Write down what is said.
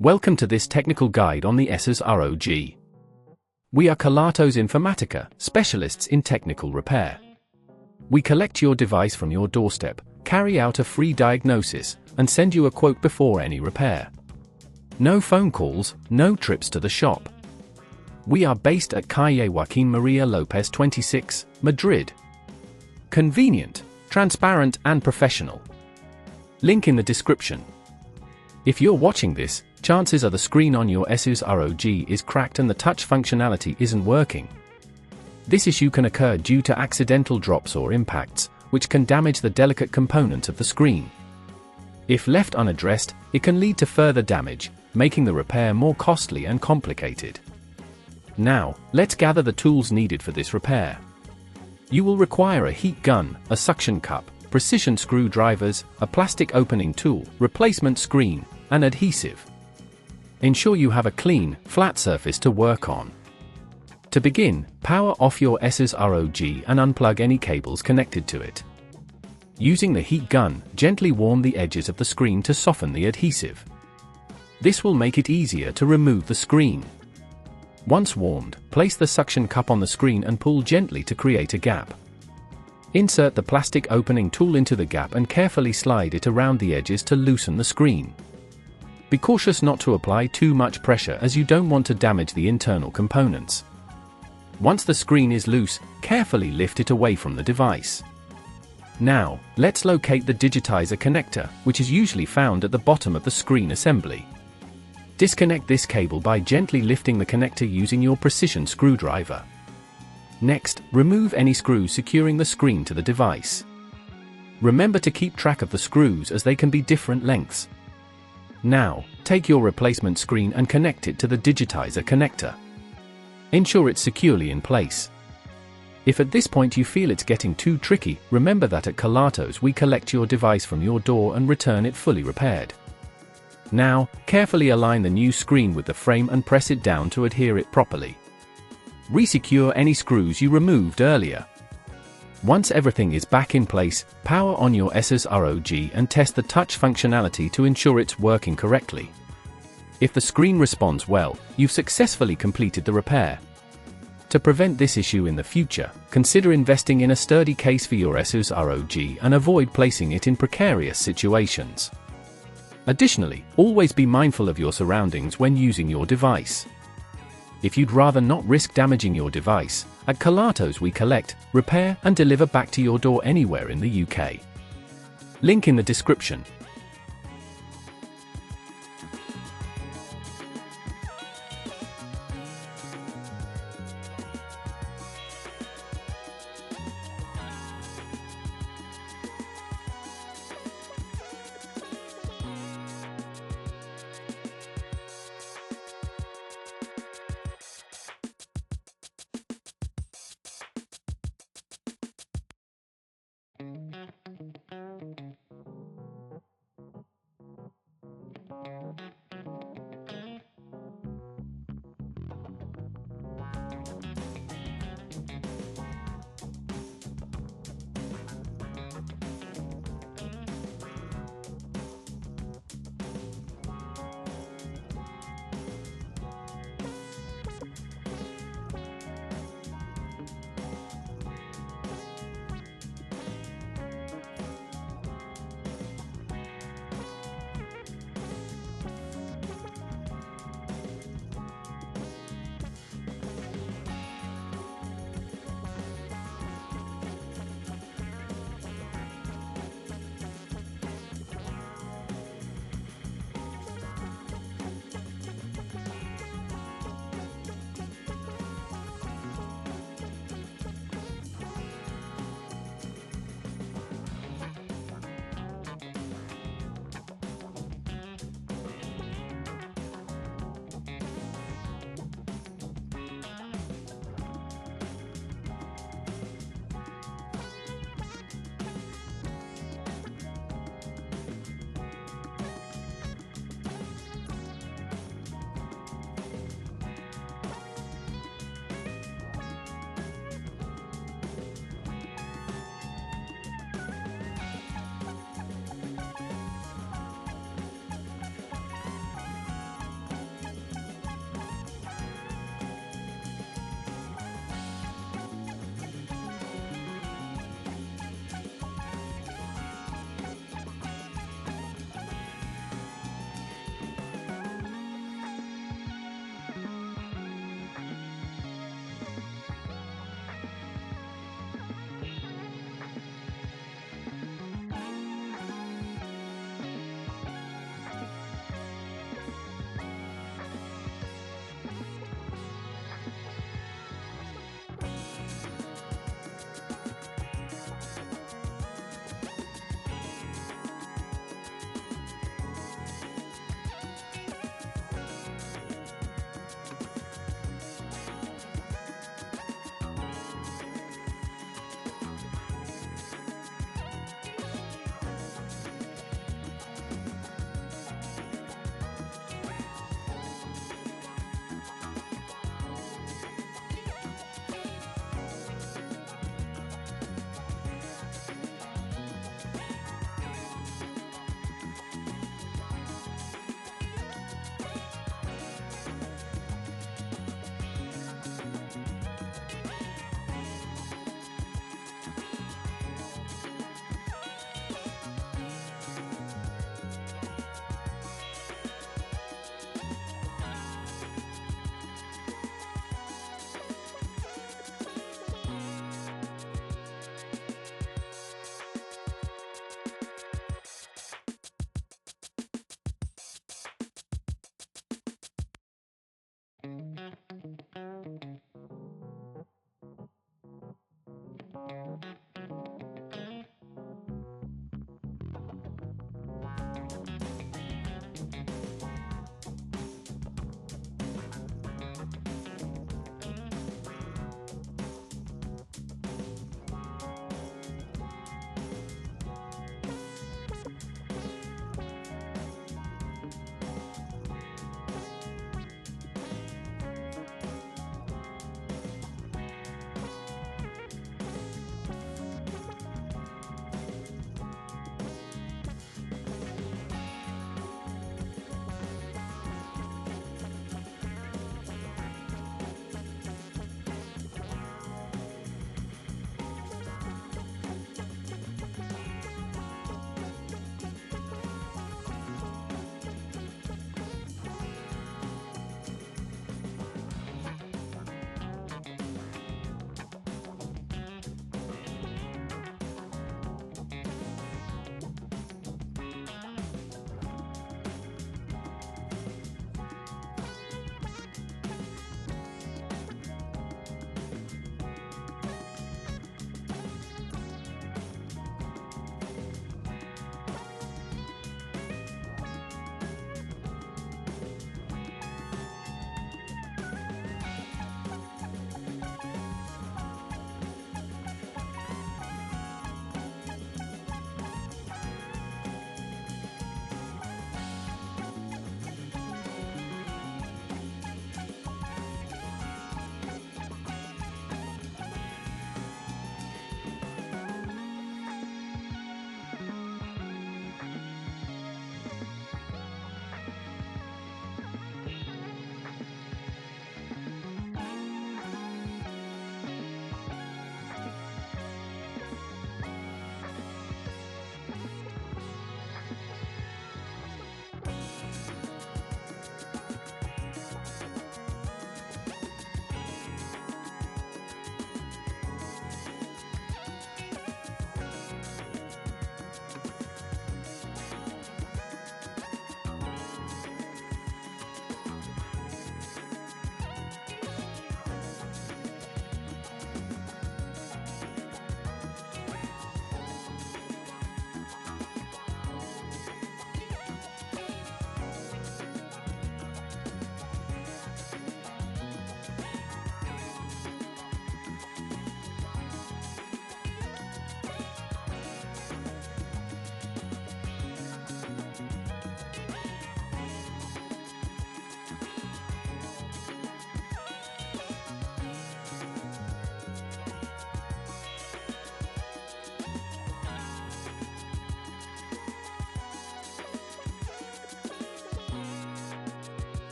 Welcome to this technical guide on the Asus ROG. We are Kelatos Informatica, specialists in technical repair. We collect your device from your doorstep, carry out a free diagnosis, and send you a quote before any repair. No phone calls, no trips to the shop. We are based at Calle Joaquín María López 26, Madrid. Convenient, transparent and professional. Link in the description. If you're watching this, chances are the screen on your Asus ROG is cracked and the touch functionality isn't working. This issue can occur due to accidental drops or impacts, which can damage the delicate component of the screen. If left unaddressed, it can lead to further damage, making the repair more costly and complicated. Now, let's gather the tools needed for this repair. You will require a heat gun, a suction cup, precision screwdrivers, a plastic opening tool, replacement screen, and adhesive. Ensure you have a clean, flat surface to work on. To begin, power off your Asus ROG and unplug any cables connected to it. Using the heat gun, gently warm the edges of the screen to soften the adhesive. This will make it easier to remove the screen. Once warmed, place the suction cup on the screen and pull gently to create a gap. Insert the plastic opening tool into the gap and carefully slide it around the edges to loosen the screen. Be cautious not to apply too much pressure as you don't want to damage the internal components. Once the screen is loose, carefully lift it away from the device. Now, let's locate the digitizer connector, which is usually found at the bottom of the screen assembly. Disconnect this cable by gently lifting the connector using your precision screwdriver. Next, remove any screws securing the screen to the device. Remember to keep track of the screws as they can be different lengths. Now, take your replacement screen and connect it to the digitizer connector. Ensure it's securely in place. If at this point you feel it's getting too tricky, remember that at Kelatos we collect your device from your door and return it fully repaired. Now, carefully align the new screen with the frame and press it down to adhere it properly. Resecure any screws you removed earlier. Once everything is back in place, power on your Asus ROG and test the touch functionality to ensure it's working correctly. If the screen responds well, you've successfully completed the repair. To prevent this issue in the future, consider investing in a sturdy case for your Asus ROG and avoid placing it in precarious situations. Additionally, always be mindful of your surroundings when using your device. If you'd rather not risk damaging your device, at Kelatos we collect, repair and deliver back to your door anywhere in the UK. Link in the description.